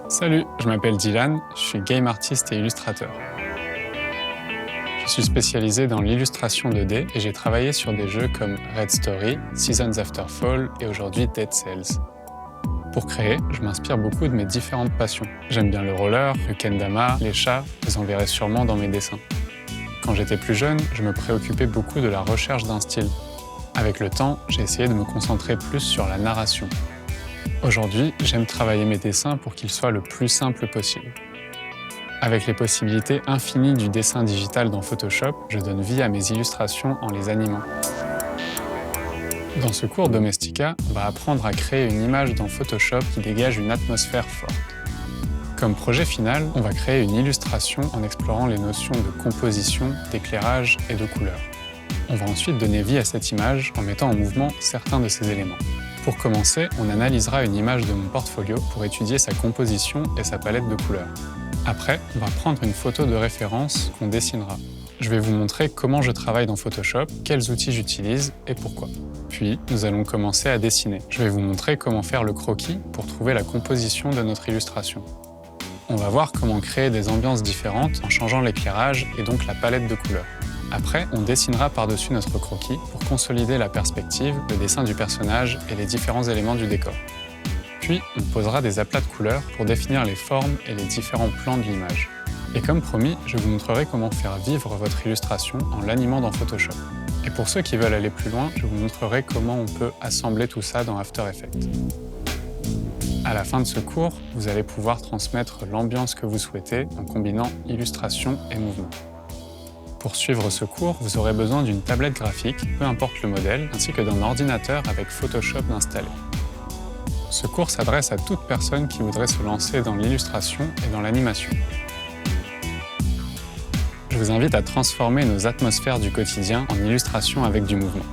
Salut, je m'appelle Dylan, je suis game artiste et illustrateur. Je suis spécialisé dans l'illustration 2D et j'ai travaillé sur des jeux comme Red Story, Seasons After Fall et aujourd'hui Dead Cells. Pour créer, je m'inspire beaucoup de mes différentes passions. J'aime bien le roller, le kendama, les chats, vous en verrez sûrement dans mes dessins. Quand j'étais plus jeune, je me préoccupais beaucoup de la recherche d'un style. Avec le temps, j'ai essayé de me concentrer plus sur la narration. Aujourd'hui, j'aime travailler mes dessins pour qu'ils soient le plus simples possible. Avec les possibilités infinies du dessin digital dans Photoshop, je donne vie à mes illustrations en les animant. Dans ce cours Domestika, on va apprendre à créer une image dans Photoshop qui dégage une atmosphère forte. Comme projet final, on va créer une illustration en explorant les notions de composition, d'éclairage et de couleur. On va ensuite donner vie à cette image en mettant en mouvement certains de ses éléments. Pour commencer, on analysera une image de mon portfolio pour étudier sa composition et sa palette de couleurs. Après, on va prendre une photo de référence qu'on dessinera. Je vais vous montrer comment je travaille dans Photoshop, quels outils j'utilise et pourquoi. Puis, nous allons commencer à dessiner. Je vais vous montrer comment faire le croquis pour trouver la composition de notre illustration. On va voir comment créer des ambiances différentes en changeant l'éclairage et donc la palette de couleurs. Après, on dessinera par-dessus notre croquis pour consolider la perspective, le dessin du personnage et les différents éléments du décor. Puis, on posera des aplats de couleurs pour définir les formes et les différents plans de l'image. Et comme promis, je vous montrerai comment faire vivre votre illustration en l'animant dans Photoshop. Et pour ceux qui veulent aller plus loin, je vous montrerai comment on peut assembler tout ça dans After Effects. À la fin de ce cours, vous allez pouvoir transmettre l'ambiance que vous souhaitez en combinant illustration et mouvement. Pour suivre ce cours, vous aurez besoin d'une tablette graphique, peu importe le modèle, ainsi que d'un ordinateur avec Photoshop installé. Ce cours s'adresse à toute personne qui voudrait se lancer dans l'illustration et dans l'animation. Je vous invite à transformer nos atmosphères du quotidien en illustration avec du mouvement.